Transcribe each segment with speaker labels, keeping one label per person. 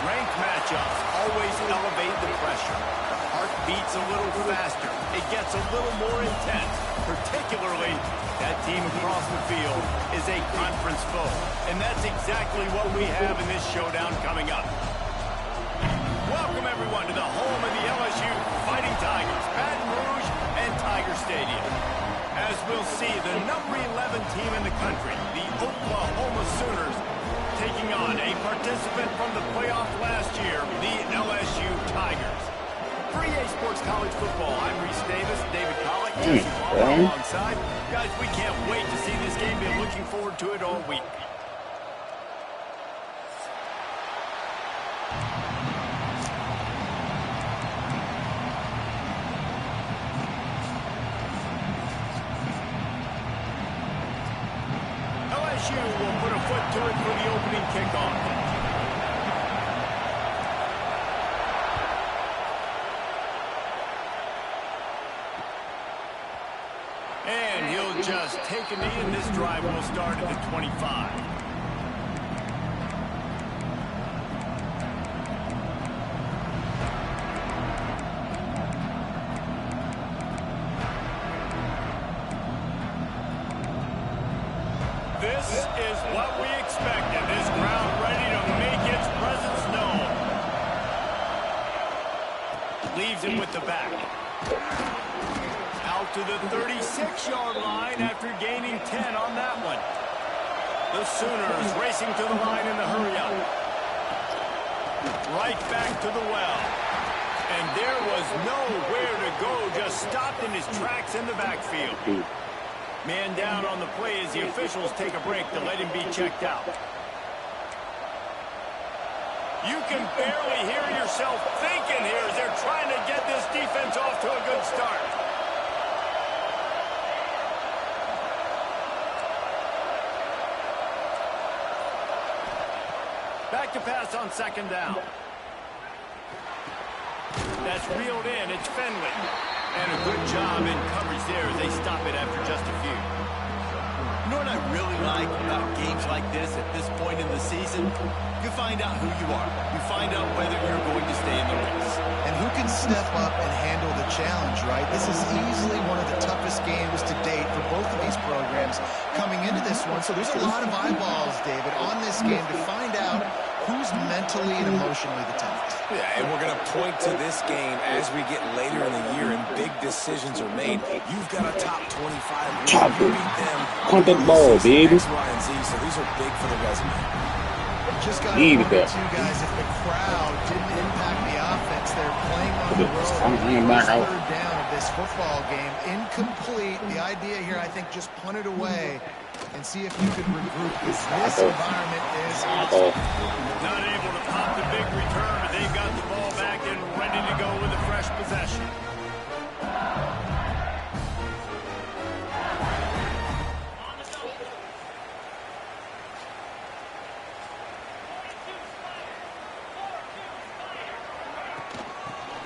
Speaker 1: Ranked matchups always elevate the pressure. The heart beats a little faster. It gets a little more intense. Particularly, that team across the field is a conference foe. And that's exactly what we have in this showdown coming up. Welcome, everyone, to the home of the LSU Fighting Tigers, Baton Rouge and Tiger Stadium. As we'll see, the number 11 team in the country, the Oklahoma Sooners, taking on a participant from the playoff last year, the LSU Tigers. For EA Sports College Football, I'm Reese Davis, David Pollock, Jesse Ball alongside. Guys, we can't wait to see this game. Been looking forward to it all week. LSU will put a foot to it for the opening kickoff. And he'll just take a knee, and this drive will start at the 25. This is what we expected. This crowd ready to make its presence known. Leaves it with the back. Out to the 36-yard line after gaining 10 on that one. The Sooners racing to the line in the hurry-up. Right back to the well. And there was nowhere to go, just stopped in his tracks in the backfield. Man down on the play as the officials take a break to let him be checked out. You can barely hear yourself thinking here as they're trying to get this defense off to a good start. Back to pass on second down. That's reeled in. It's Fenley. And a good job in coverage there as they stop it after just a few.
Speaker 2: You know what I really like about games like this at this point in the season? You find out who you are. You find out whether you're going to stay in the race.
Speaker 3: And who can step up and handle the challenge, right? This is easily one of the toughest games to date for both of these programs coming into this one. So there's a lot of eyeballs, David, on this game to find out who's mentally and emotionally the toughest.
Speaker 4: Yeah, and we're going to point to this game as we get later in the year and big decisions are made. You've got a top 25
Speaker 5: Top
Speaker 4: beat them.
Speaker 5: content ball, baby.
Speaker 4: X, Y, and Z, so these are big for the resume.
Speaker 3: Just got to wonder, too, guys, if the crowd didn't impact the offense. They're playing on the road. Third down of this football game. Incomplete. The idea here, I think, just punt it away and see if you can regroup, because this environment is
Speaker 1: not able to pop the big return, but they've got the ball back and ready to go with a fresh possession.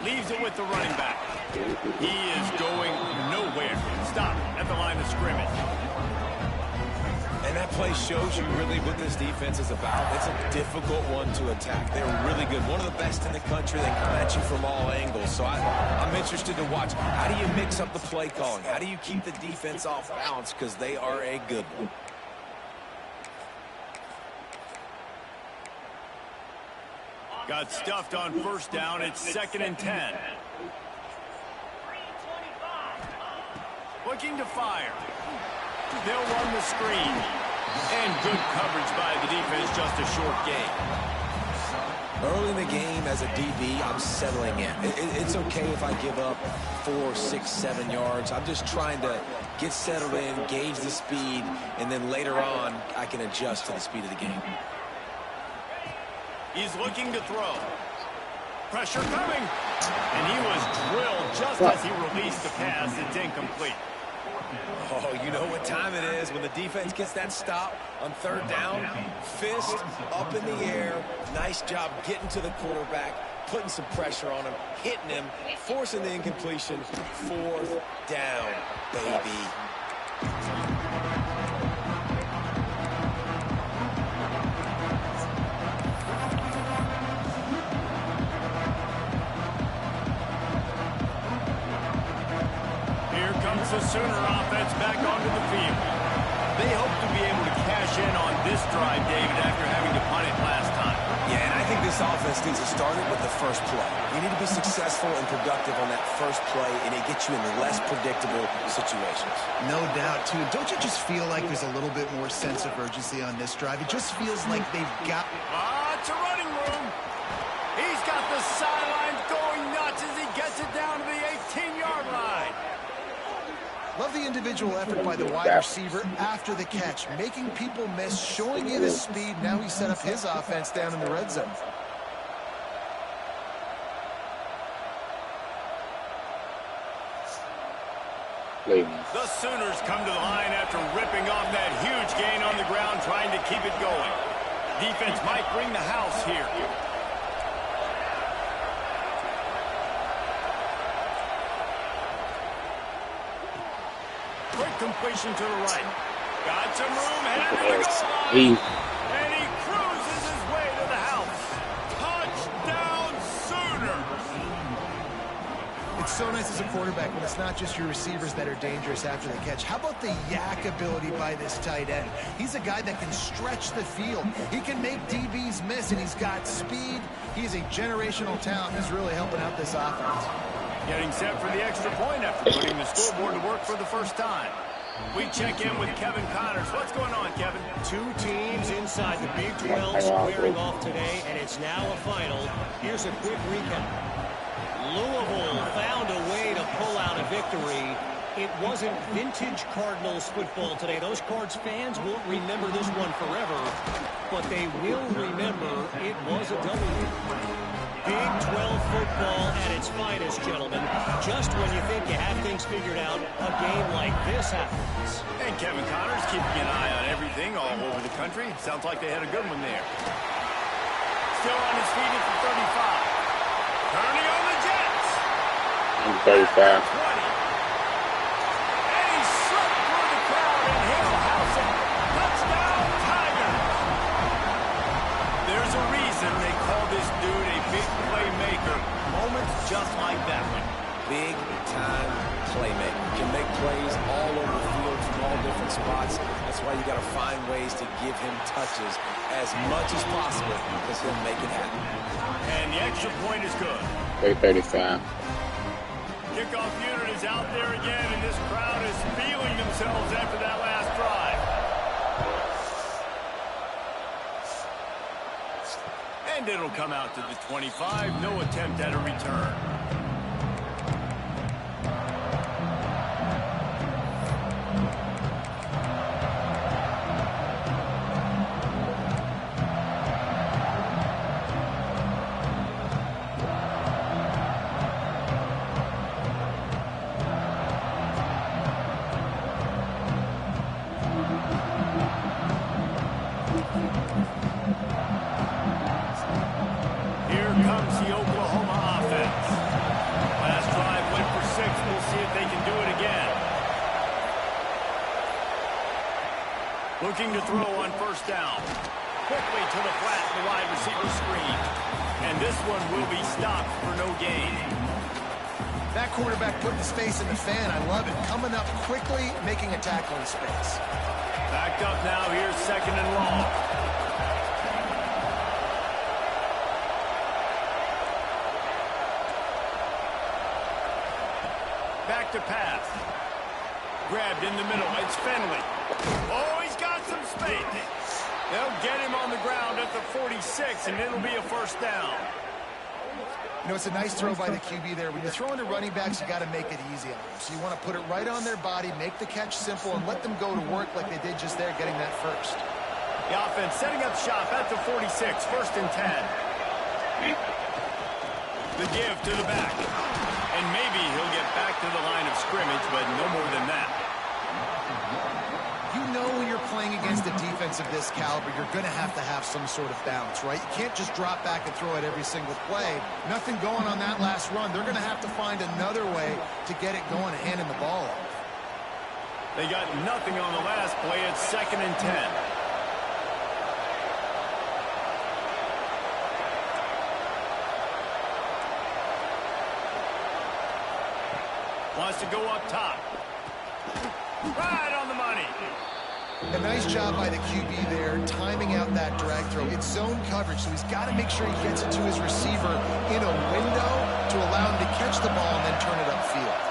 Speaker 1: Leaves it with the running back. He is going nowhere. Stop at the line of scrimmage.
Speaker 4: And that play shows you really what this defense is about. It's a difficult one to attack. They're really good. One of the best in the country. They come at you from all angles. So I'm interested to watch. How do you mix up the play calling? How do you keep the defense off balance? Because they are a good one.
Speaker 1: Got stuffed on first down. It's 2nd and 10. Looking to fire. They'll run the screen. And good coverage by the defense, just a short gain.
Speaker 4: Early in the game, as a DB, I'm settling in. It's okay if I give up 4, 6, 7 yards. I'm just trying to get settled in, gauge the speed, and then later on, I can adjust to the speed of the game.
Speaker 1: He's looking to throw. Pressure coming. And he was drilled just as he released the pass. It's incomplete.
Speaker 4: Oh, you know what time it is when the defense gets that stop on third down. Fist up in the air. Nice job getting to the quarterback, putting some pressure on him, hitting him, forcing the incompletion. 4th down, baby.
Speaker 1: comes the Sooner offense back onto the field. They hope to be able to cash in on this drive, David, after having to punt it last time.
Speaker 4: Yeah, and I think this offense needs to start it with the first play. You need to be successful and productive on that first play, and it gets you in less predictable situations.
Speaker 3: No doubt, too. Don't you just feel like there's a little bit more sense of urgency on this drive? It just feels like they've got...
Speaker 1: It's a running room. He's got the sidelines going nuts as he gets it down to the 18-yard line.
Speaker 3: Love the individual effort by the wide receiver after the catch, making people miss, showing you the speed. Now he set up his offense down in the red zone.
Speaker 1: The Sooners come to the line after ripping off that huge gain on the ground, trying to keep it going. Defense might bring the house here. Quick completion to the right. Got some room, headed to the goal line. And he cruises his way to the house. Touchdown, Sooners!
Speaker 3: It's so nice as a quarterback when it's not just your receivers that are dangerous after the catch. How about the yak ability by this tight end? He's a guy that can stretch the field. He can make DBs miss, and he's got speed. He's a generational talent. He's really helping out this offense.
Speaker 1: Getting set for the extra point after putting the scoreboard to work for the first time. We check in with Kevin Connors. What's going on, Kevin?
Speaker 5: Two teams inside the Big 12 squaring off today, and it's now a final. Here's a quick recap. Louisville found a way to pull out a victory. It wasn't vintage Cardinals football today. Those Cards fans won't remember this one forever, but they will remember it was a W. Big 12 football at its finest, gentlemen. Just when you think you have things figured out, a game like this happens.
Speaker 1: And Kevin Connors keeping an eye on everything all over the country. Sounds like they had a good one there. Still on his feet at the 35. Turning on the Jets.
Speaker 6: 35.
Speaker 1: 20. And he slipped through the crowd and he'll house it. Touchdown, Tigers. There's a reason they call this dude a big playmaker. Moments just like that one.
Speaker 4: Big-time playmaker. Can make plays all over the field from all different spots. That's why you got to find ways to give him touches as much as possible because he'll make it happen.
Speaker 1: And the extra point is good.
Speaker 6: 35.
Speaker 1: Kickoff unit is out there again, and this crowd is feeling themselves after that last drive. And it'll come out to the 25. No attempt at a return. Here comes the Oklahoma offense. Last drive went for 6. We'll see if they can do it again. Looking to throw on first down. Quickly to the flat, the wide receiver screen. And this one will be stopped for no gain.
Speaker 3: That quarterback putting his face in the fan. I love it. Coming up quickly, making a tackle in space.
Speaker 1: Backed up now. Here's second and long. Back to pass. Grabbed in the middle. It's Finley. Oh, he's got some space. They'll get him on the ground at the 46, and it'll be a first down.
Speaker 3: You know, it's a nice throw by the QB there. When you're throwing to running backs, you got to make it easy on them. So you want to put it right on their body, make the catch simple, and let them go to work like they did just there, getting that first.
Speaker 1: The offense setting up shop at the 46, first and 10. The give to the back. And maybe he'll get back to the line of scrimmage, but no more than that.
Speaker 3: You know when you're playing against a defense of this caliber, you're going to have some sort of balance, right? You can't just drop back and throw it every single play. Nothing going on that last run. They're going to have to find another way to get it going and handing the ball off.
Speaker 1: They got nothing on the last play. It's second and 10. Wants to go up top. Right on the money.
Speaker 3: A nice job by the QB there, timing out that drag throw. It's zone coverage, so he's got to make sure he gets it to his receiver in a window to allow him to catch the ball and then turn it upfield.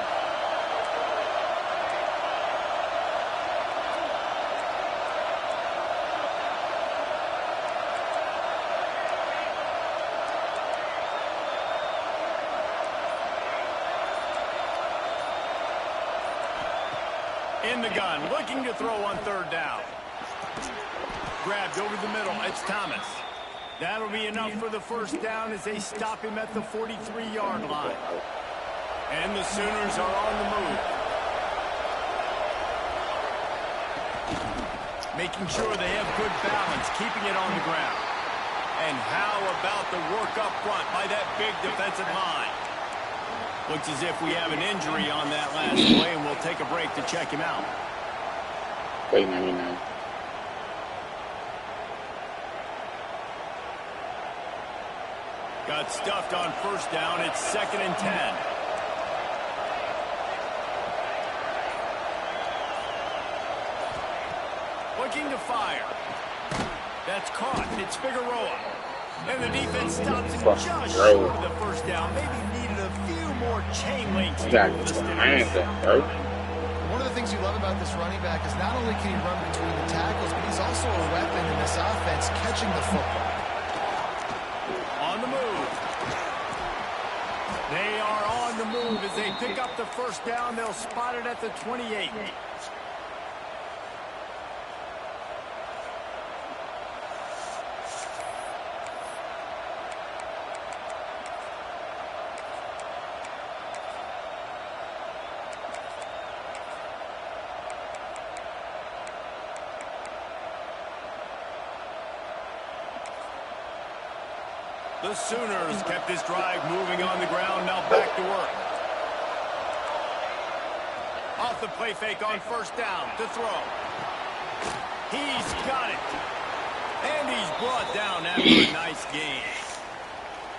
Speaker 1: In the gun, looking to throw on third down. Grabbed over the middle. It's Thomas. That'll be enough for the first down as they stop him at the 43-yard line. And the Sooners are on the move. Making sure they have good balance, keeping it on the ground. And how about the work up front by that big defensive line? Looks as if we have an injury on that last play, and we'll take a break to check him out.
Speaker 6: Wait, 99.
Speaker 1: Got stuffed on first down. It's 2nd and 10. Looking to fire. That's caught. It's Figueroa. And the defense stops him just short of the first down. Maybe needed a few more chain links.
Speaker 3: One of the things you love about this running back is not only can he run between the tackles, but he's also a weapon in this offense catching the football.
Speaker 1: On the move. They are on the move as they pick up the first down. They'll spot it at the 28. The Sooners kept this drive moving on the ground. Now back to work. Off the play fake on first down to throw. He's got it. And he's brought down after a nice gain.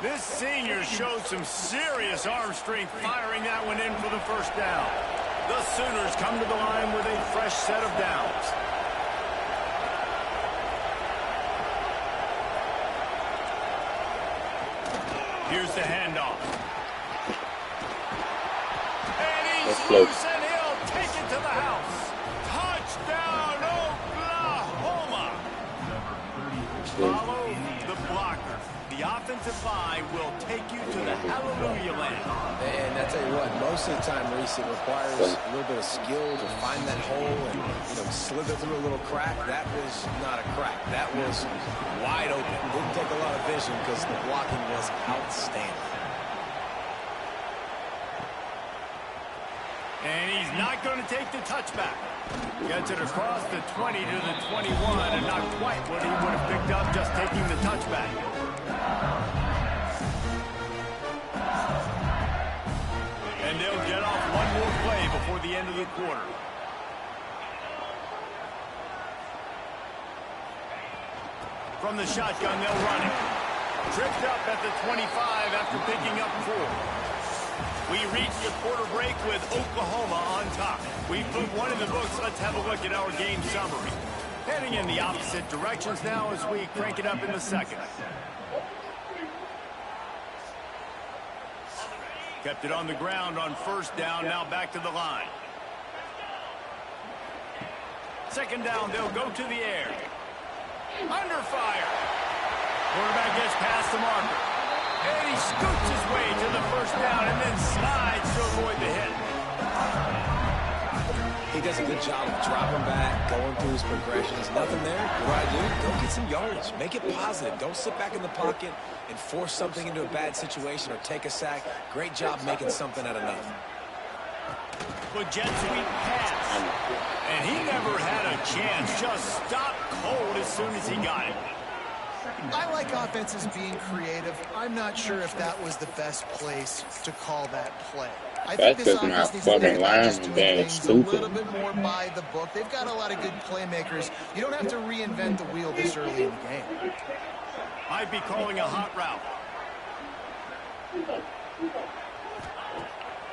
Speaker 1: This senior showed some serious arm strength firing that one in for the first down. The Sooners come to the line with a fresh set of downs. Here's the handoff. And he's loose, and he'll take it to the house. Touchdown, Oklahoma. Follow the blocker. The offensive line will take you to the hallelujah land.
Speaker 4: And I tell you what, most of the time, Reese, it requires a little bit of skill to find that hole and, slither through a little crack. That was not a crack. That was wide open. Didn't take a lot of vision because the blocking was outstanding.
Speaker 1: And he's not going to take the touchback. Gets it across the 20 to the 21, and not quite what he would have picked up just taking the touchback. And they'll get off one more play before the end of the quarter. From the shotgun, they'll run it. Tripped up at the 25 after picking up 4. We reach the quarter break with Oklahoma on top. We put one in the books. Let's have a look at our game summary. Heading in the opposite directions now as we crank it up in the second. Kept it on the ground on first down. Now back to the line. Second down, they'll go to the air. Under fire. Quarterback gets past the marker. And he scoots his way to the first down and then slides to avoid the hit.
Speaker 4: He does a good job of dropping back, going through his progressions. Nothing there. What do? Go get some yardage. Make it positive. Don't sit back in the pocket and force something into a bad situation or take a sack. Great job making something out of nothing.
Speaker 1: But jet sweep pass. And he never had a chance. Just stopped cold as soon as he got it.
Speaker 3: I like offenses being creative. I'm not sure if that was the best place to call that play. I think this offense needs to be just doing things a little bit more by the book. They've got a lot of good playmakers. You don't have to reinvent the wheel this early in the game.
Speaker 1: Might be calling a hot route.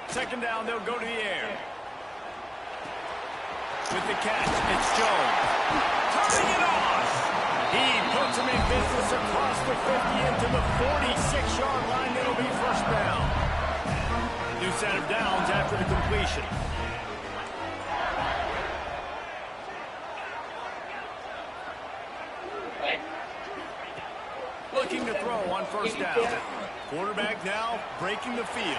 Speaker 1: Second down, they'll go to the air. With the catch, it's Jones. Turning it on. He puts him in business across the 50 into the 46-yard line. It'll be first down. New set of downs after the completion. Looking to throw on first down. Quarterback now breaking the field.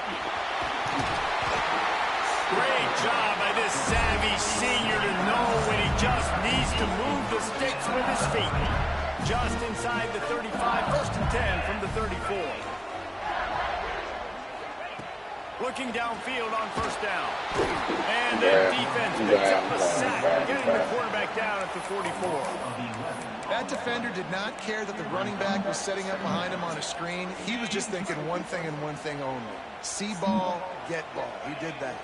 Speaker 1: Great job by this savvy senior to know when he just needs to move the sticks with his feet. Just inside the 35, first and 10 from the 34. Looking downfield on first down. And the defense picks up a sack, getting the quarterback down at the 44.
Speaker 3: That defender did not care that the running back was setting up behind him on a screen. He was just thinking one thing and one thing only. See ball, get ball. He did that.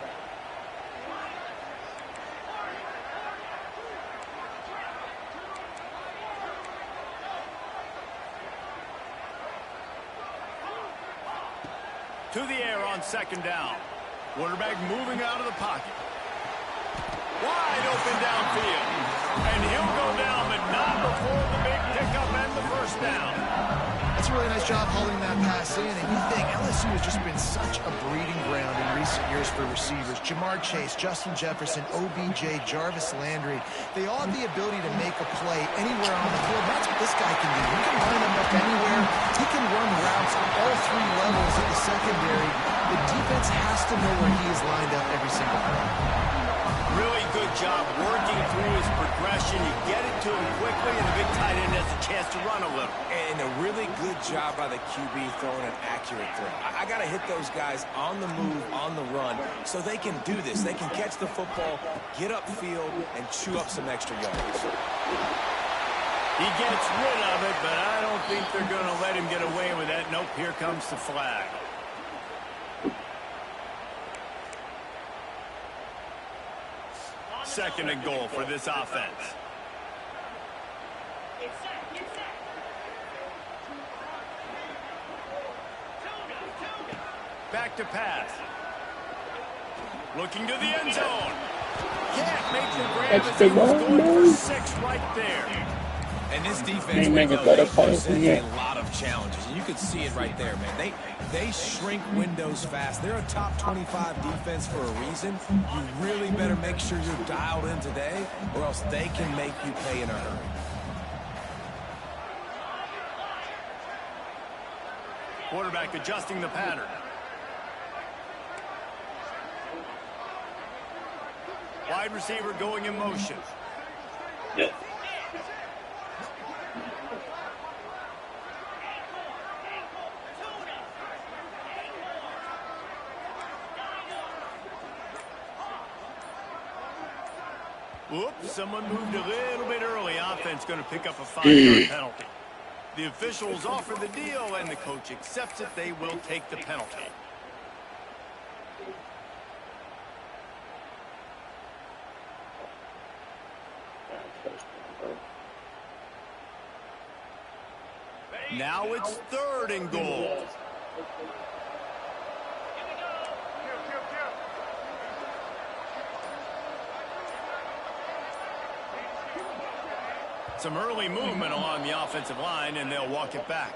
Speaker 1: To the air on second down. Quarterback moving out of the pocket. Wide open downfield. And he'll go down, but not before the big pickup and the first down.
Speaker 3: That's a really nice job holding that pass in. And you think LSU has just been such a breeding ground in recent years for receivers. Jamar Chase, Justin Jefferson, OBJ, Jarvis Landry. They all have the ability to make a play anywhere on the field. That's what this guy can do. He can line them up anywhere. He can run routes at all three levels of the secondary. The defense has to know where he is lined up every single time.
Speaker 1: Really good job working through his progression. You get it to him quickly, and the big tight end has a chance to run a little.
Speaker 4: And a really good job by the QB throwing an accurate throw. I got to hit those guys on the move, on the run, so they can do this. They can catch the football, get upfield, and chew up some extra yards.
Speaker 1: He gets rid of it, but I don't think they're going to let him get away with that. Nope, here comes the flag. Second and goal for this offense. Back to pass. Looking to the end zone. Can't make the grab as he was going for 6 right there.
Speaker 4: And this defense, we know they present a lot of challenges. And you could see it right there, man. They shrink windows fast. They're a top 25 defense for a reason. You really better make sure you're dialed in today, or else they can make you pay in a hurry.
Speaker 1: Quarterback adjusting the pattern. Wide receiver going in motion.
Speaker 6: Yeah.
Speaker 1: Whoops, someone moved a little bit early. Offense going to pick up a 5-yard penalty. The officials offer the deal, and the coach accepts it. They will take the penalty. Now it's 3rd and goal. Some early movement along the offensive line, and they'll walk it back.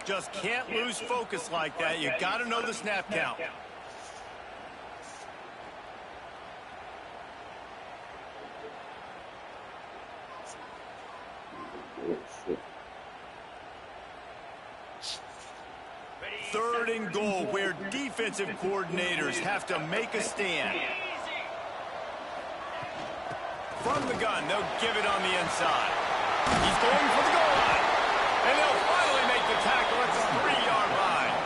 Speaker 1: Just can't lose focus like that. You got to know the snap count. Third and goal, where defensive coordinators have to make a stand. From the gun, they'll give it on the inside. He's going for the goal line. And they'll finally make the tackle at the 3-yard line.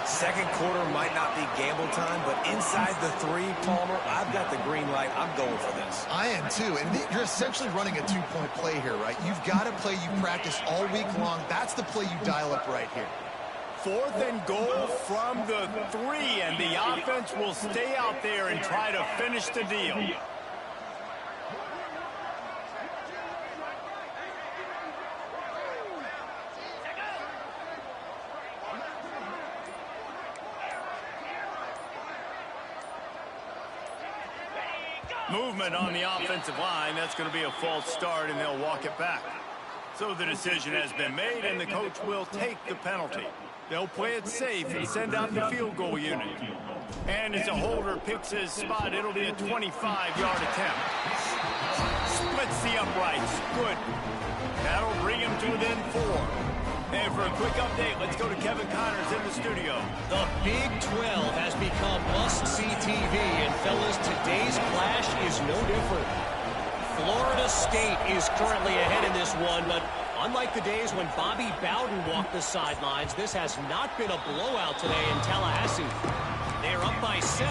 Speaker 4: Second quarter might not be gamble time, but inside the 3, Palmer, I've got the green light. I'm going for this.
Speaker 3: I am too. And you're essentially running a 2-point play here, right? You've got a play you practice all week long. That's the play you dial up right here.
Speaker 1: 4th and goal from the 3, and the offense will stay out there and try to finish the deal. Movement on the offensive line. That's going to be a false start, and they'll walk it back. So the decision has been made, and the coach will take the penalty. They'll play it safe and send out the field goal unit. And as a holder picks his spot, it'll be a 25-yard attempt. Splits the uprights. Good. That'll bring him to within 4. And for a quick update, let's go to Kevin Connors in the studio.
Speaker 5: The Big 12 has become must-see TV, and fellas, today's clash is no different. Florida State is currently ahead in this one, but unlike the days when Bobby Bowden walked the sidelines, this has not been a blowout today in Tallahassee. They're up by 7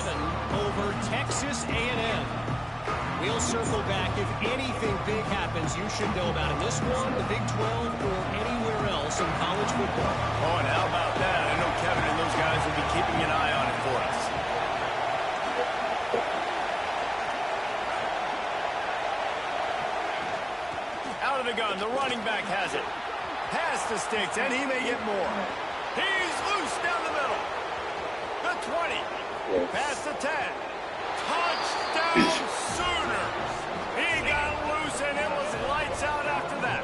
Speaker 5: over Texas A&M. We'll circle back. If anything big happens, you should know about it. This one, the Big 12, or anywhere else in college football.
Speaker 1: Oh, and how about that? I know Kevin and those guys will be keeping an eye on it for us. Out of the gun, the running back has it. Pass the sticks, and he may get more. He's loose down the middle. The 20. Past the 10. Touchdown Sooners. He got loose, and it was lights out after that.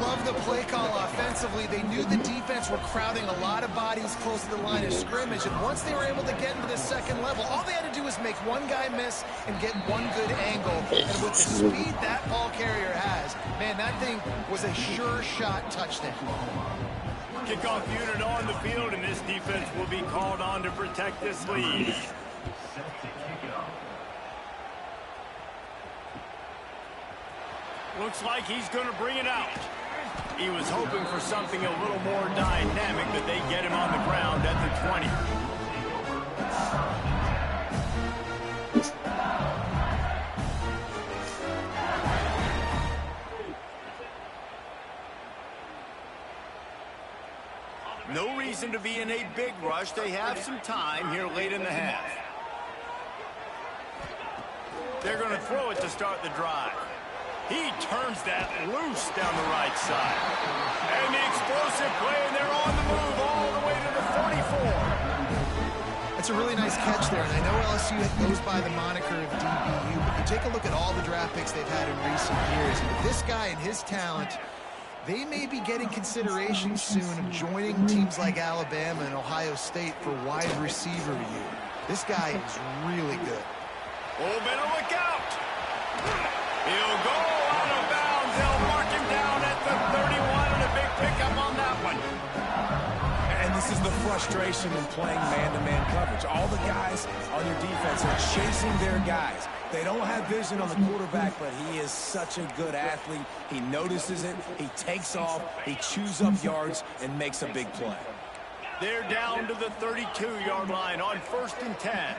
Speaker 3: Love the play call offensively. They knew the defense were crowding a lot of bodies close to the line of scrimmage, and once they were able to get into the second level, all they had to do was make one guy miss and get one good angle. And with the speed that ball carrier has, man, that thing was a sure shot touchdown.
Speaker 1: Kickoff unit on the field, and this defense will be called on to protect this lead. Looks like he's going to bring it out. He was hoping for something a little more dynamic, but they get him on the ground at the 20. No reason to be in a big rush. They have some time here late in the half. They're going to throw it to start the drive. He turns that loose down the right side. And the explosive play, and they're on the move all the way to the 44.
Speaker 3: That's a really nice catch there, and I know LSU goes by the moniker of DBU, but you take a look at all the draft picks they've had in recent years, and with this guy and his talent, they may be getting consideration soon of joining teams like Alabama and Ohio State for wide receiver view. This guy is really good.
Speaker 1: Oh, better look out. He'll go out of bounds. They'll mark him down at the 31, and a big pickup on that one.
Speaker 4: And this is the frustration in playing man-to-man coverage. All the guys on your defense are chasing their guys. They don't have vision on the quarterback, but he is such a good athlete. He notices it, he takes off, he chews up yards, and makes a big play.
Speaker 1: They're down to the 32-yard line on 1st and 10.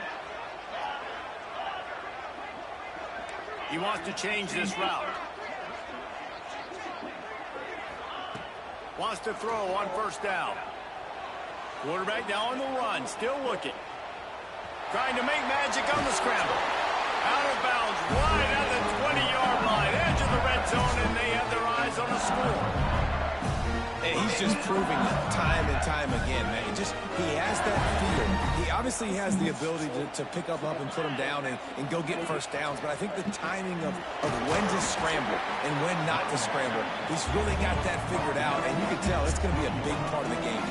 Speaker 1: He wants to change this route. Wants to throw on 1st down. Quarterback now on the run, still looking. Trying to make magic on the scramble. Out of bounds, right at the 20-yard line, edge of the red zone, and they have their eyes on the score.
Speaker 4: And he's just proving it time and time again, man. He has that feel. He obviously has the ability to pick up and put him down and go get 1st downs, but I think the timing of when to scramble and when not to scramble, he's really got that figured out, and you can tell it's going to be a big part of the game.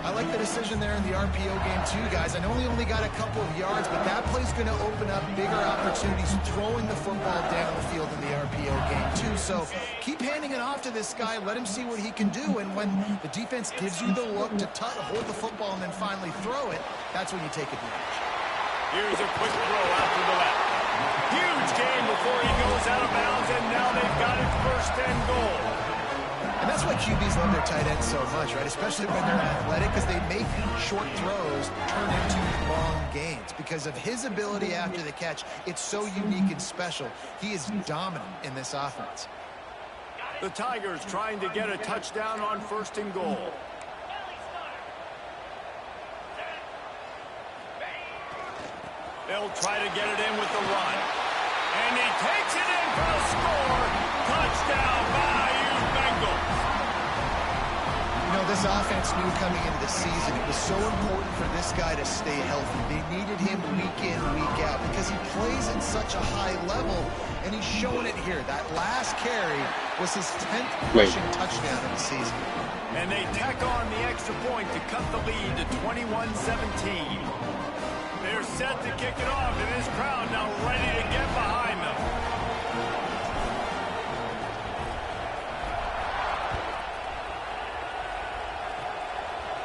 Speaker 3: I like the decision there in the RPO game too, guys. I know he only got a couple of yards, but that play's going to open up bigger opportunities throwing the football down the field in the RPO game too. So keep handing it off to this guy. Let him see what he can do. And when the defense gives you the look to hold the football and then finally throw it, that's when you take advantage.
Speaker 1: Here's a quick throw out to the left. Huge gain before he goes out of bounds, and now they've got it 1st and goal.
Speaker 3: And that's why QBs love their tight ends so much, right? Especially when they're athletic, because they make short throws turn into long gains. Because of his ability after the catch, it's so unique and special. He is dominant in this offense.
Speaker 1: The Tigers trying to get a touchdown on 1st and goal. They'll try to get it in with the run. And he takes it in for a score. Touchdown by Bengals.
Speaker 3: You know, this offense knew coming into the season it was so important for this guy to stay healthy. They needed him week in, week out because he plays at such a high level, and he's showing it here. That last carry was his 10th rushing touchdown of the season.
Speaker 1: And they tack on the extra point to cut the lead to 21-17. They're set to kick it off, and this crowd now ready to get behind them.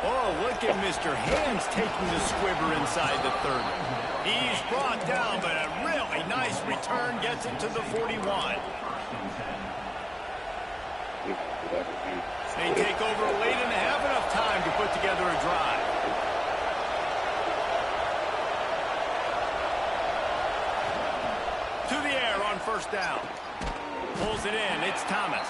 Speaker 1: Oh, look at Mr. Hands taking the squibber inside the 30. He's brought down, but a really nice return gets him to the 41. They take over late and have enough time to put together a drive. To the air on first down. Pulls it in. It's Thomas.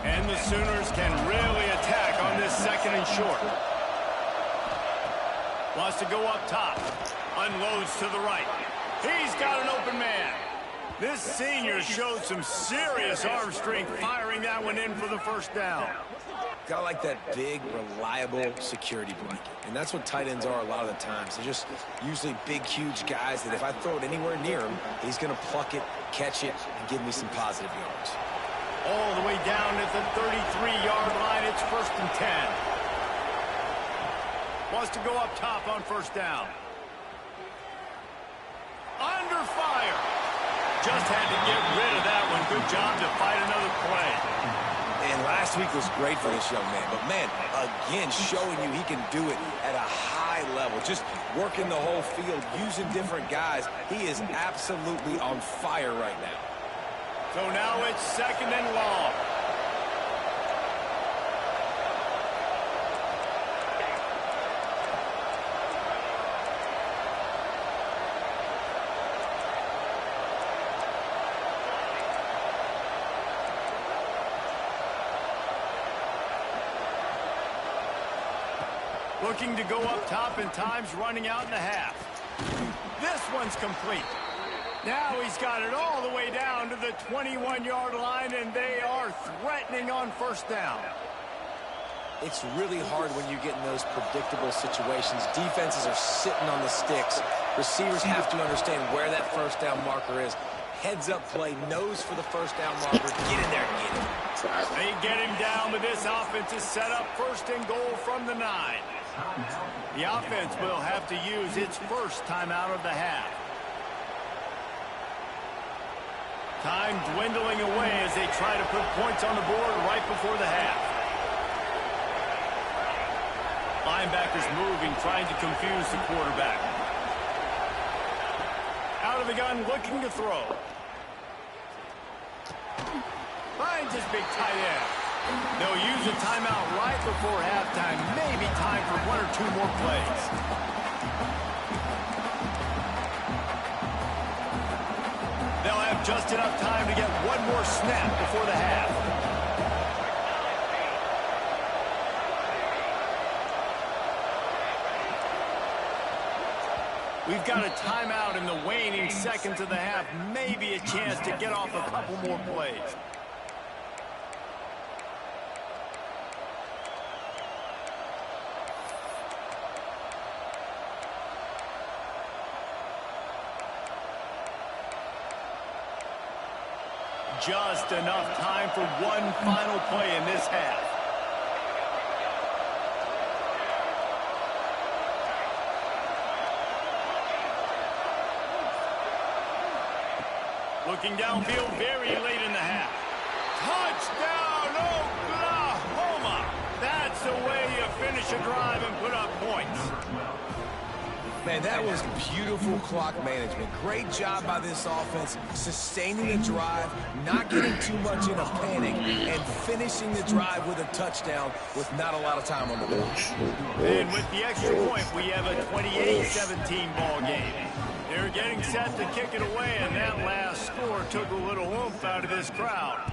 Speaker 1: And the Sooners can really attack on this second and short. Wants to go up top. Unloads to the right. He's got an open man. This senior showed some serious arm strength firing that one in for the first down.
Speaker 4: Got like that big, reliable security blanket. And that's what tight ends are a lot of the times. They're just usually big, huge guys that if I throw it anywhere near him, he's going to pluck it, catch it, and give me some positive yards.
Speaker 1: All the way down at the 33-yard line. It's 1st and 10. Wants to go up top on first down. Under fire. Just had to get rid of that one. Good job to fight another play.
Speaker 4: And last week was great for this young man. But, man, again, showing you he can do it at a high level. Just working the whole field, using different guys. He is absolutely on fire right now.
Speaker 1: So now it's 2nd and long. Looking to go up top, and time's running out in the half. This one's complete. Now he's got it all the way down to the 21-yard line, and they are threatening on first down.
Speaker 4: It's really hard when you get in those predictable situations. Defenses are sitting on the sticks. Receivers have to understand where that first down marker is. Heads up play, nose for the first down marker. Get in there and get him.
Speaker 1: They get him down, but this offense is set up 1st and goal from the 9. The offense will have to use its first timeout of the half. Time dwindling away as they try to put points on the board right before the half. Linebackers moving, trying to confuse the quarterback. Out of the gun, looking to throw. Finds his big tight end. They'll use a timeout right before halftime. Maybe time for 1 or 2 more plays. They'll have just enough time to get 1 more snap before the half. We've got a timeout in the waning seconds of the half. Maybe a chance to get off a couple more plays. Just enough time for 1 final play in this half. Looking downfield very late in the half. Touchdown, Oklahoma! That's the way you finish a drive and put up points.
Speaker 4: Man, that was beautiful clock management. Great job by this offense, sustaining the drive, not getting too much in a panic, and finishing the drive with a touchdown with not a lot of time on the board.
Speaker 1: And with the extra point, we have a 28-17 ball game. They're getting set to kick it away, and that last score took a little oomph out of this crowd.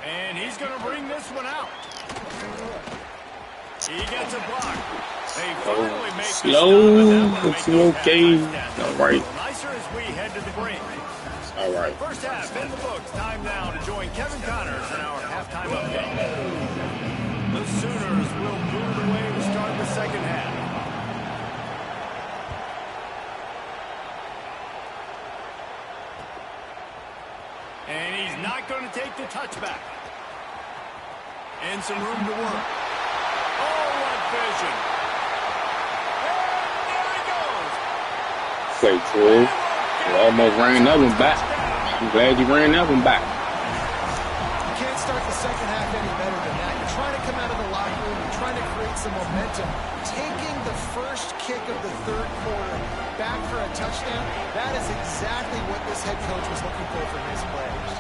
Speaker 1: And he's going to bring this one out. He gets a block.
Speaker 6: Slow. It's okay. All right.
Speaker 1: Nicer as we head to the break.
Speaker 6: All right.
Speaker 1: First half in the books. Time now to join Kevin Connors in our halftime update. The Sooners will move away to start the second half. And he's not going to take the touchback. And some room to work. Oh, what vision. And there he goes.
Speaker 6: Say, True. You almost ran that one back. I'm glad you ran that one back.
Speaker 3: You can't start the second half any better than that. You're trying to come out of the locker room. You're trying to create some momentum. Taking the first kick of the third quarter back for a touchdown, that is exactly what this head coach was looking for from his players.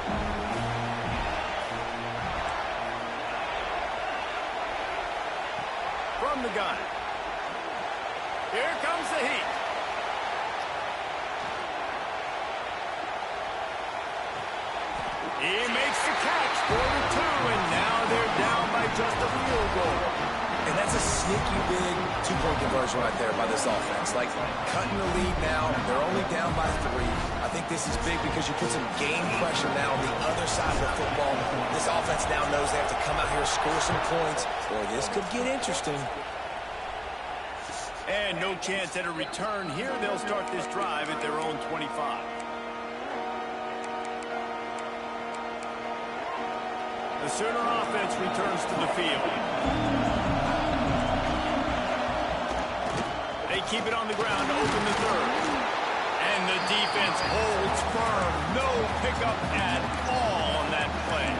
Speaker 1: From the gun. Here comes the heat. He makes the catch for the 2, and now they're down by just a field goal.
Speaker 4: And that's a sneaky big two-point conversion right there by this offense. Like, cutting the lead now. They're only down by 3. I think this is big because you put some game pressure now on the other side of the football. This offense now knows they have to come out here, score some points, or this could get interesting.
Speaker 1: And no chance at a return here. They'll start this drive at their own 25. The Sooner offense returns to the field. They keep it on the ground to open the third. And the defense holds firm. No pickup at all on that play.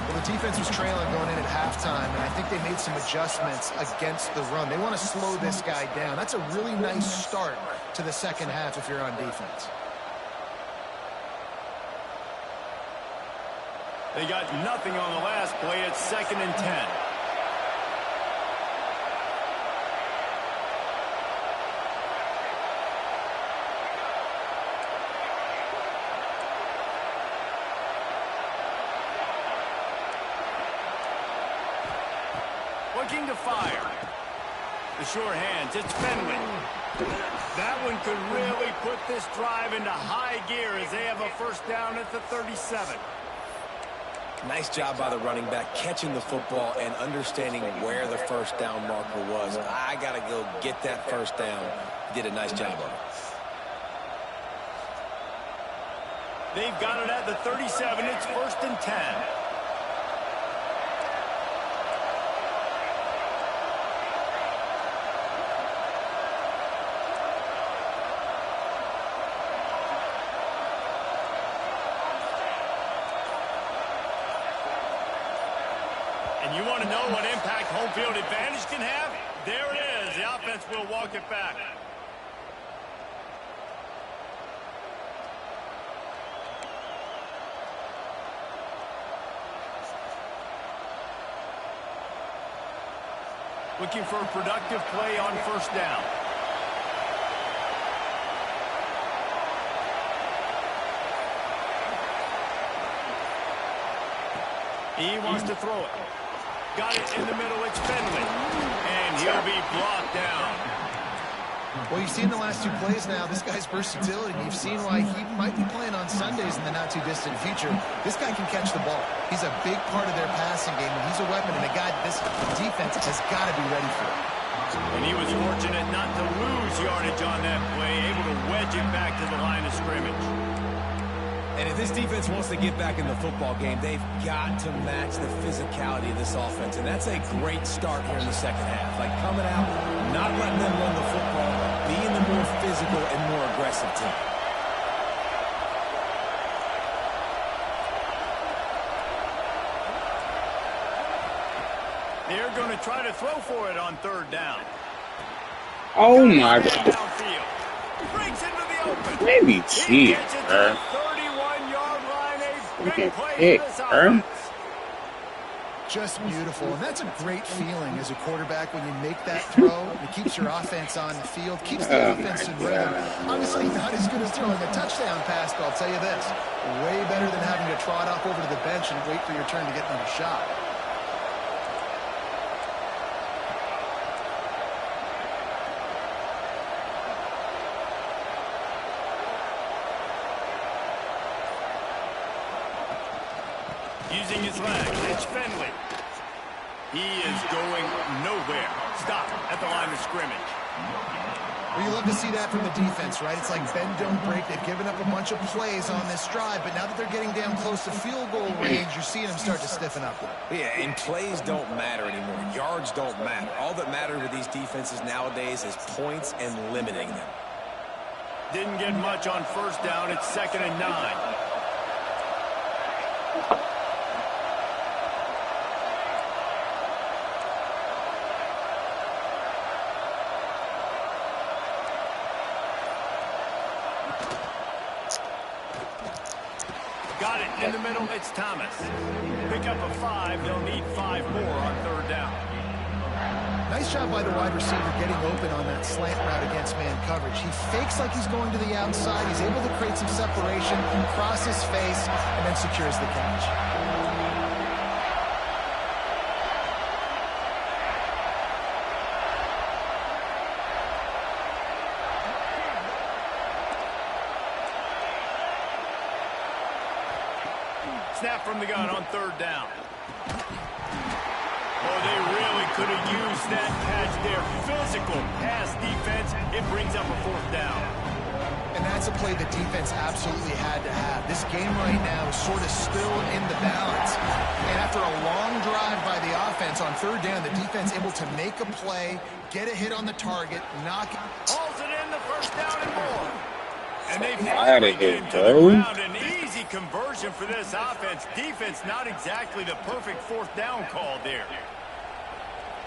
Speaker 3: Well, the defense was trailing going in at halftime, and I think they made some adjustments against the run. They want to slow this guy down. That's a really nice start to the second half if you're on defense.
Speaker 1: They got nothing on the last play. It's 2nd and 10. Looking to fire. The sure hands. It's Fenwick. That one could really put this drive into high gear as they have a first down at the 37.
Speaker 4: Nice job by the running back, catching the football and understanding where the first down marker was. I got to go get that first down. He did a nice job of it.
Speaker 1: They've got it at the 37. It's 1st and 10. And you want to know what impact home field advantage can have? There it is. The offense will walk it back. Looking for a productive play on first down. He wants to throw it. Got it in the middle. It's Fenwick. And he'll be brought down.
Speaker 3: Well, you've seen the last 2 plays now. This guy's versatility. You've seen why he might be playing on Sundays in the not-too-distant future. This guy can catch the ball. He's a big part of their passing game, and he's a weapon, and a guy this defense has got to be ready for.
Speaker 1: And he was fortunate not to lose yardage on that play, able to wedge it back to the line of scrimmage.
Speaker 4: And if this defense wants to get back in the football game, they've got to match the physicality of this offense. And that's a great start here in the second half. Like coming out, not letting them run the football, being the more physical and more aggressive team.
Speaker 1: They're going to try to throw for it on 3rd down.
Speaker 6: Oh, my God.
Speaker 1: Downfield. Breaks into the open.
Speaker 6: Maybe cheat, bro.
Speaker 1: 31-yard line. A big
Speaker 6: Okay,
Speaker 1: play
Speaker 6: pick,
Speaker 1: for this
Speaker 6: bro.
Speaker 1: offense.
Speaker 3: Just beautiful, and that's a great feeling as a quarterback when you make that throw. It keeps your offense on the field, keeps the offense in rhythm. Obviously, not as good as throwing a touchdown pass, but I'll tell you this, way better than having to trot off over to the bench and wait for your turn to get another shot.
Speaker 1: Using his legs, it's Finley. He is going nowhere. Stop at the line of scrimmage.
Speaker 3: Well, you love to see that from the defense, right? It's like bend, don't break. They've given up a bunch of plays on this drive, but now that they're getting down close to field goal range, you're seeing them start to stiffen up.
Speaker 4: Yeah, and plays don't matter anymore. Yards don't matter. All that matters with these defenses nowadays is points and limiting them.
Speaker 1: Didn't get much on first down. It's 2nd and 9. Got it in the middle. It's Thomas. Pick up a 5. They'll need 5 more on 3rd down.
Speaker 3: Nice job by the wide receiver getting open on that slant route against man coverage. He fakes like he's going to the outside. He's able to create some separation, cross his face, and then secures the catch.
Speaker 1: Snap from the gun on 3rd down. Oh, they really could have used that catch there. Physical pass defense. It brings up a 4th down.
Speaker 3: And that's a play the defense absolutely had to have. This game right now is sort of still in the balance. And after a long drive by the offense on 3rd down, the defense able to make a play, get a hit on the target, knock it.
Speaker 1: Hauls it in, the 1st down and more. And they
Speaker 6: Out
Speaker 1: finally
Speaker 6: of
Speaker 1: get
Speaker 6: here,
Speaker 1: into the
Speaker 6: bro.
Speaker 1: ground. An easy conversion for this offense. Defense not exactly the perfect 4th down call there.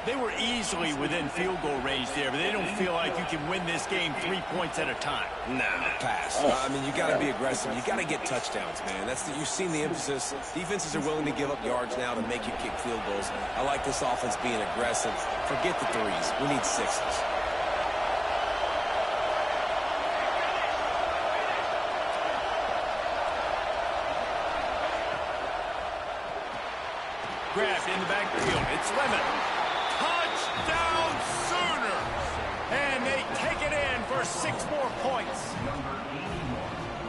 Speaker 1: They were easily within field goal range there, but they don't feel like you can win this game 3 points at a time.
Speaker 4: Nah, pass. I mean, you got to be aggressive. You got to get touchdowns, man. You've seen the emphasis. Defenses are willing to give up yards now to make you kick field goals. I like this offense being aggressive. Forget the 3s. We need 6s.
Speaker 1: Grabbed in the backfield. It's Lemon. Touchdown Sooners! And they take it in for 6 more points.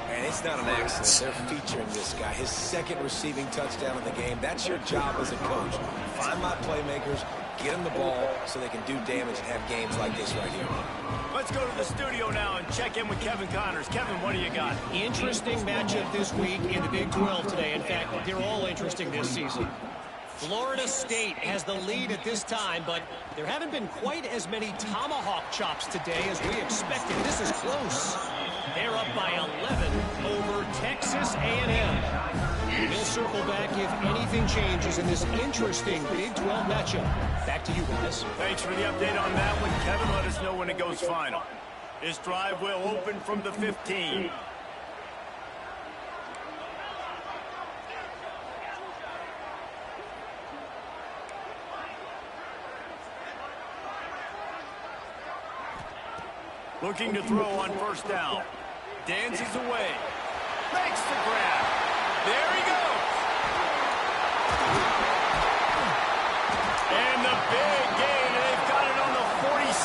Speaker 4: And it's not an accident. They're featuring this guy. His 2nd receiving touchdown of the game. That's your job as a coach. Find my playmakers, get them the ball so they can do damage and have games like this right here.
Speaker 1: Let's go to the studio now and check in with Kevin Connors. Kevin, what do you got?
Speaker 5: Interesting matchup this week in the Big 12 today. In fact, they're all interesting this season. Florida State has the lead at this time, but there haven't been quite as many tomahawk chops today as we expected. This is close. They're up by 11 over Texas A&M. We'll circle back if anything changes in this interesting Big 12 matchup. Back to you guys.
Speaker 1: Thanks for the update on that one. Kevin, let us know when it goes final. This drive will open from the 15. Looking to throw on 1st down. Dances away. Makes the grab. There he goes. And the big gain. They've got it on the 46.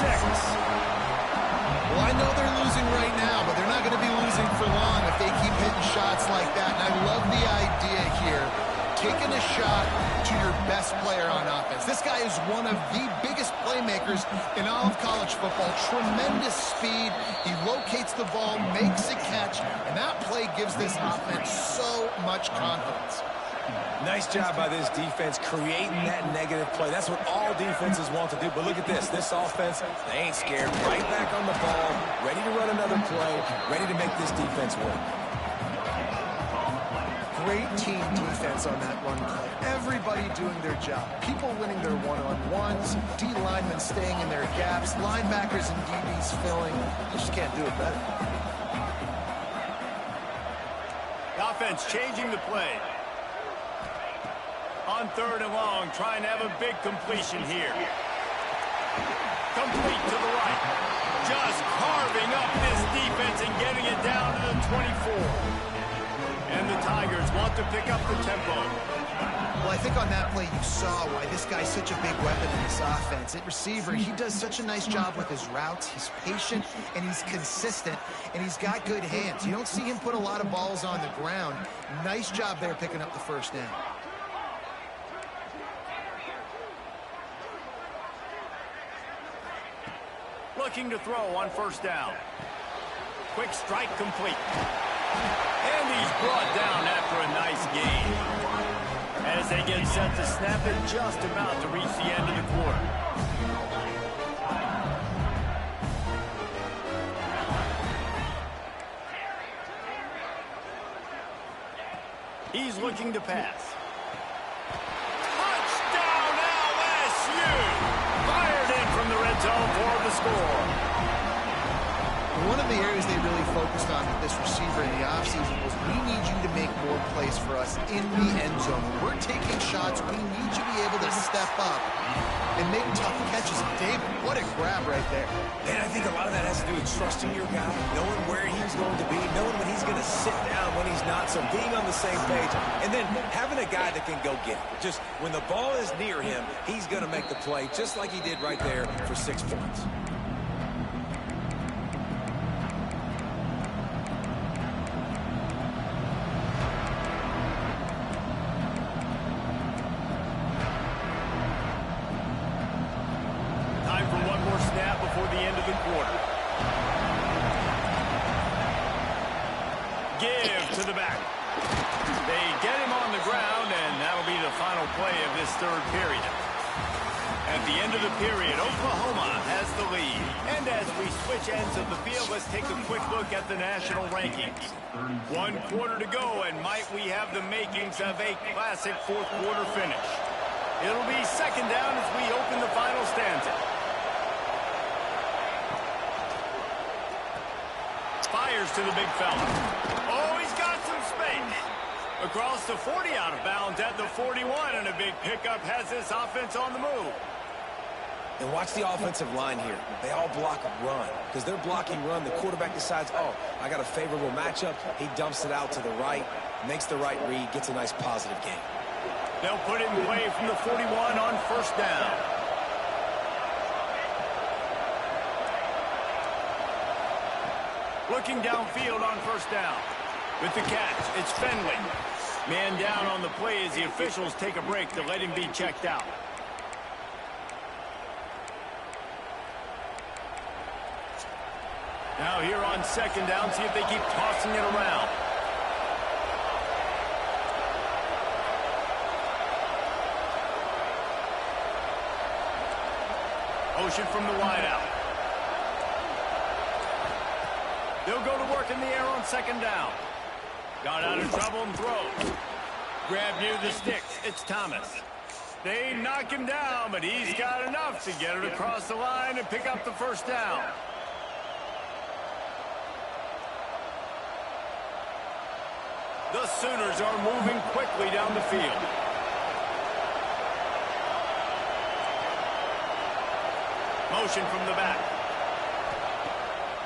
Speaker 3: Well, I know they're losing right now, but they're not going to be losing for long if they keep hitting shots like that. And I love the idea here, taking a shot to your best player on offense. This guy is one of the biggest playmakers in all of college football. Tremendous speed. He locates the ball, makes a catch, and that play gives this offense so much confidence.
Speaker 4: Nice job by this defense creating that negative play. That's what all defenses want to do. But look at this. This offense, they ain't scared. Right back on the ball, ready to run another play, ready to make this defense work.
Speaker 3: Great team defense on that run play. Everybody doing their job. People winning their one-on-ones, D linemen staying in their gaps, linebackers and DBs filling. You just can't do it better.
Speaker 1: The offense changing the play. On 3rd and long, trying to have a big completion here. Complete to the right. Just carving up this defense and getting it down to the 24. And the Tigers want to pick up the tempo.
Speaker 3: Well, I think on that play you saw why this guy's such a big weapon in this offense. At receiver, he does such a nice job with his routes. He's patient, and he's consistent, and he's got good hands. You don't see him put a lot of balls on the ground. Nice job there picking up the 1st down.
Speaker 1: looking to throw on first down. Quick strike complete. And he's brought down after a nice gain. As they get set to snap it, just about to reach the end of the quarter. He's looking to pass. Touchdown LSU! Fired in from the red zone for the score.
Speaker 3: One of the areas they really focused on with this receiver in the offseason was we need you to make more plays for us in the end zone. We're taking shots. We need you to be able to step up and make tough catches. David, what a grab right there.
Speaker 4: And I think a lot of that has to do with trusting your guy, knowing where he's going to be, knowing when he's going to sit down, when he's not, so being on the same page, and then having a guy that can go get it. Just when the ball is near him, he's going to make the play, just like he did right there for 6 points.
Speaker 1: Before the end of the quarter. Give to the back. They get him on the ground, and that'll be the final play of this third period. At the end of the period, Oklahoma has the lead. And as we switch ends of the field, let's take a quick look at the national rankings. 1 quarter to go, and might we have the makings of a classic fourth quarter finish. It'll be second down as we open the final stanza. Fires to the big fella. Oh, he's got some space. Across the 40, out of bounds at the 41, and a big pickup has this offense on the move.
Speaker 4: And watch the offensive line here. They all block run. Because they're blocking run, the quarterback decides, oh, I got a favorable matchup. He dumps it out to the right, makes the right read, gets a nice positive gain.
Speaker 1: They'll put it in play from the 41 on first down. Looking downfield on first down. With the catch, it's Fenley. Man down on the play as the officials take a break to let him be checked out. Now here on second down, see if they keep tossing it around. Motion from the wideout. They'll go to work in the air on second down. Got out of trouble and throws. Grab near the sticks. It's Thomas. They knock him down, but he's got enough to get it across the line and pick up the first down. The Sooners are moving quickly down the field. Motion from the back.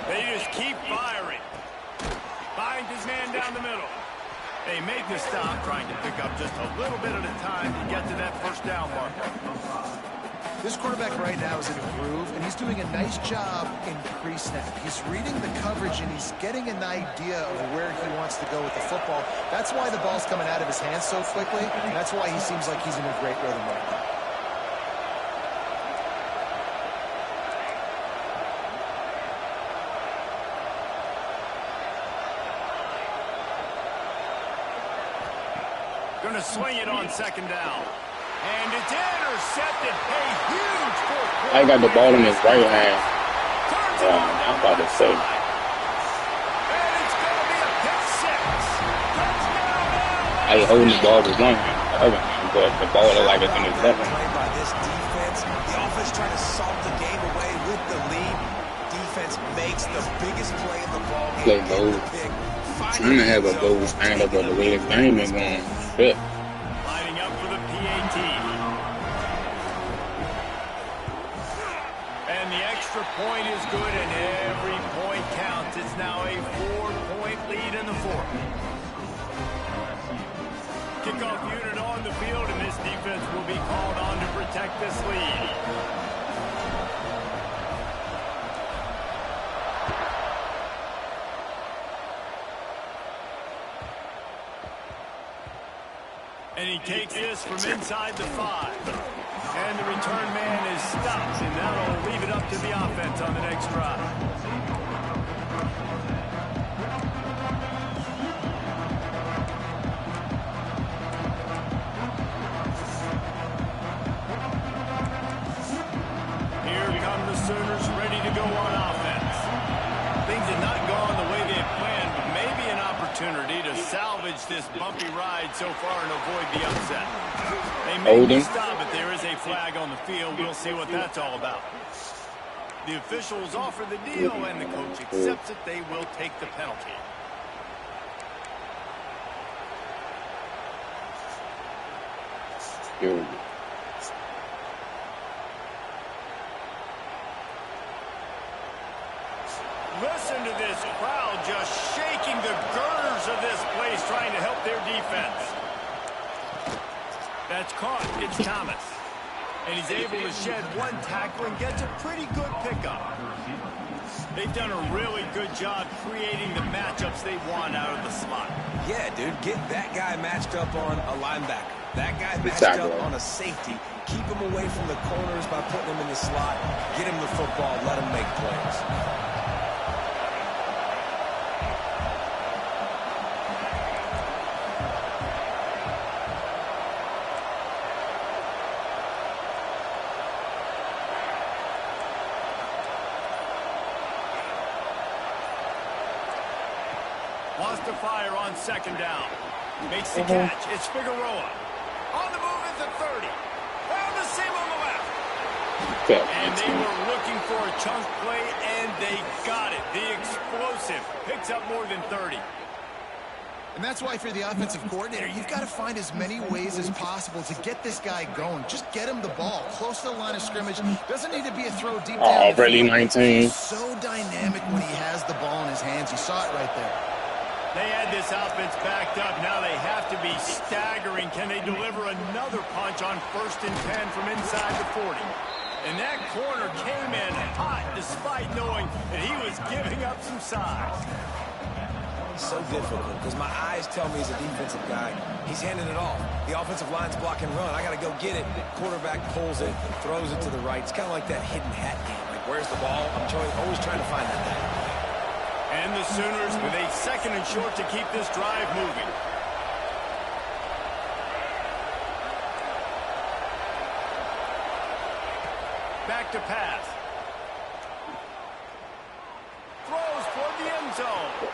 Speaker 1: They just keep firing. Finds his man down the middle. They make the stop, trying to pick up just a little bit at a time to get to that first down marker.
Speaker 3: This quarterback right now is in a groove, and he's doing a nice job in pre-snap. He's reading the coverage, and he's getting an idea of where he wants to go with the football. That's why the ball's coming out of his hands so quickly, and that's why he seems like he's in a great rhythm right now.
Speaker 1: Going to swing it on second down. And it's intercepted. A huge fourth quarter.
Speaker 6: I got the ball in his right hand. I'm about to say.
Speaker 1: And it's going to be a pick six. Touchdown.
Speaker 6: I holding the ball with one hand, but the ball looked like it's in his left hand.
Speaker 4: By this defense, the offense trying to salt the game away with the lead. Defense makes the biggest play in the ball game.
Speaker 6: Play goals. I'm gonna have a goal stand up on the way the game is going. Fit.
Speaker 1: Lining up for the PAT. And the extra point is good, and every point counts. It's now a 4-point lead in the fourth. Kickoff unit on the field, and this defense will be called on to protect this lead. And he takes this from inside the 5. And And the return man is stopped, and that'll leave it up to the offense on the next drive. Here come the Sooners ready to go on offense. Things have not gone the way they had planned, but maybe an opportunity to salvage this bumpy ride so far and avoid the upset. They made the stop, but there is a flag on the field. We'll see what that's all about. The officials offer the deal, and the coach accepts it. They will take the penalty. Listen to this crowd just shaking the girders of this place, trying to help their defense. That's caught. It's Thomas. And he's able to shed one tackle and gets a pretty good pickup. They've done a really good job creating the matchups they want out of the slot.
Speaker 4: Yeah, dude, get that guy matched up on a linebacker. That guy matched up on a safety. Keep him away from the corners by putting him in the slot. Get him the football. Let him make plays.
Speaker 1: Wants to fire on second down. Makes the catch. It's Figueroa. On the move at the 30. Found the seam on the left. And they were looking for a chunk play, and they got it. The explosive picks up more than 30.
Speaker 3: And that's why, for the offensive coordinator, you've got to find as many ways as possible to get this guy going. Just get him the ball close to the line of scrimmage. Doesn't need to be a throw deep down.
Speaker 6: Already 19.
Speaker 3: He's so dynamic when he has the ball in his hands. You saw it right there.
Speaker 1: They had this offense backed up. Now they have to be staggering. Can they deliver another punch on 1st and 10 from inside the 40? And that corner came in hot despite knowing that he was giving up some size.
Speaker 4: So difficult because my eyes tell me he's a defensive guy. He's handing it off. The offensive line's block and run. I got to go get it. Quarterback pulls it, throws it to the right. It's kind of like that hidden hat game. Like, where's the ball? I'm always trying to find that guy.
Speaker 1: And the Sooners with a 2nd and short to keep this drive moving. Back to pass. Throws toward the end zone.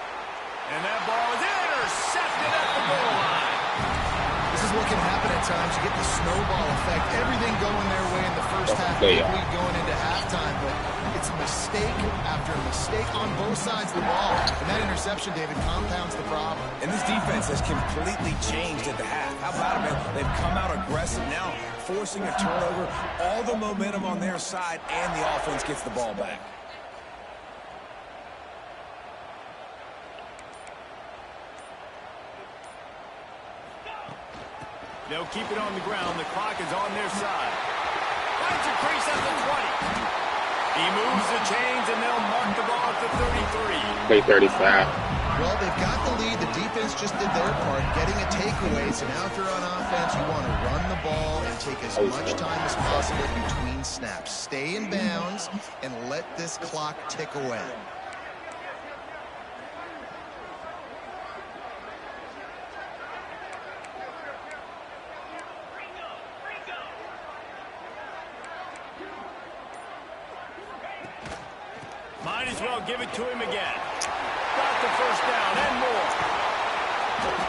Speaker 1: And that ball is intercepted at the goal line.
Speaker 3: This is what can happen at times. You get the snowball effect. Everything going their way in the first half. Big lead going into halftime. But it's mistake after mistake on both sides of the ball. And that interception, David, compounds the problem.
Speaker 4: And this defense has completely changed at the half. How about it, man? They've come out aggressive now, forcing a turnover. All the momentum on their side, and the offense gets the ball back.
Speaker 1: They'll keep it on the ground. The clock is on their side. Finds a crease at the 20. He moves the chains, and they'll mark the ball at the 33.
Speaker 6: Play 35.
Speaker 3: Well, they've got the lead. The defense just did their part, getting a takeaway. So now if you're on offense, you want to run the ball and take as much time as possible between snaps. Stay in bounds and let this clock tick away.
Speaker 1: Might as well give it to him again. Got the 1st down and more.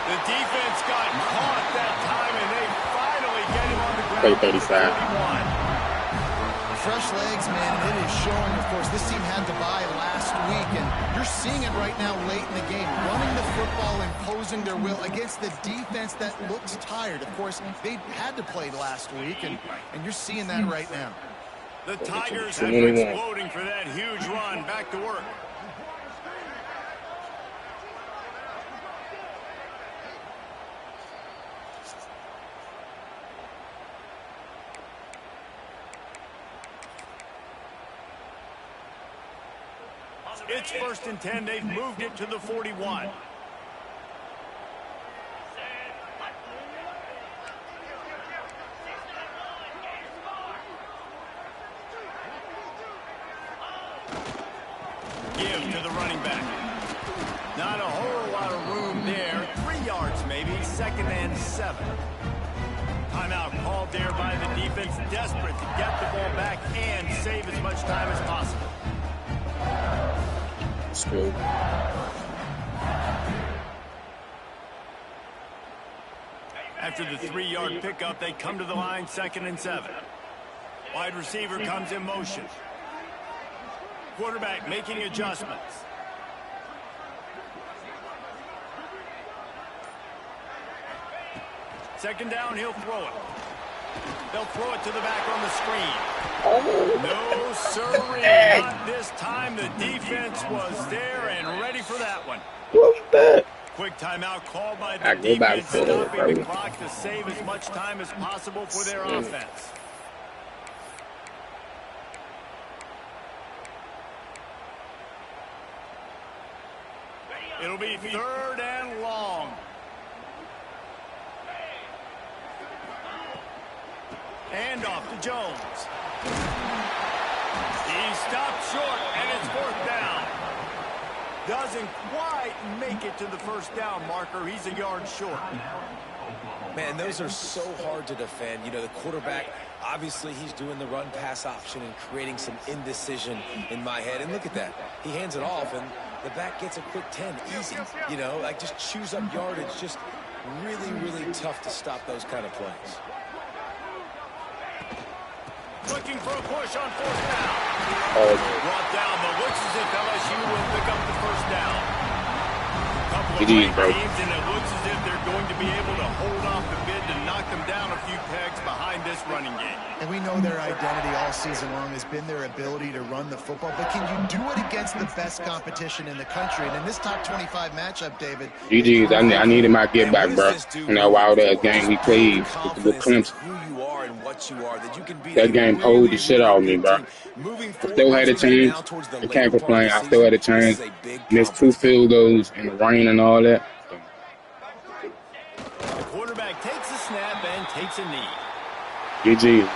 Speaker 1: The defense got caught that time, and they finally get him on the ground.
Speaker 6: Play 35.
Speaker 3: Fresh legs, man, and it is showing. Of course, this team had to bye last week, and you're seeing it right now late in the game. Running the football, imposing their will against the defense that looks tired. Of course, they had to play last week, and you're seeing that right now.
Speaker 1: The Tigers have been exploding for that huge run. Back to work. It's 1st and 10. They've moved it to the 41. running back. Not a whole lot of room there. 3 yards maybe, 2nd and 7. Timeout called there by the defense, desperate to get the ball back and save as much time as possible.
Speaker 6: That's good.
Speaker 1: After the 3-yard pickup, they come to the line, 2nd and 7. Wide receiver comes in motion. Quarterback making adjustments. Second down, he'll throw it. They'll throw it to the back on the screen. No, sirree, not this time. The defense was there and ready for that one.
Speaker 6: What's that?
Speaker 1: Quick timeout called by the defense, stopping the clock to save as much time as possible for their offense. It'll be 3rd and long. Hand off to Jones. He stopped short, and it's 4th down. Doesn't quite make it to the first down marker. He's a yard short.
Speaker 4: Man, those are so hard to defend. You know, the quarterback, obviously he's doing the run-pass option and creating some indecision in my head. And look at that. He hands it off, and the back gets a quick 10. Easy. You know, like just chews up yardage. Just really, really tough to stop those kind of plays.
Speaker 1: Looking for a push on 4th down. Brought down, but looks as if LSU will pick up the first down. Couple of great teams, and it looks as if they're going to be able to hold off the bid to knock them down a few pegs behind this running game.
Speaker 3: And we know their identity all season long has been their ability to run the football. But can you do it against the best competition in the country? And in this top 25 matchup, David.
Speaker 6: GG's, I needed my get back, bro. You know, wild ass game we played with Clemson. That game pulled the shit out of me, bro. I still had a chance. I can't complain. I still had a chance. Missed 2 field goals in the rain and all that.
Speaker 1: The quarterback takes a snap and takes a knee.
Speaker 6: GG.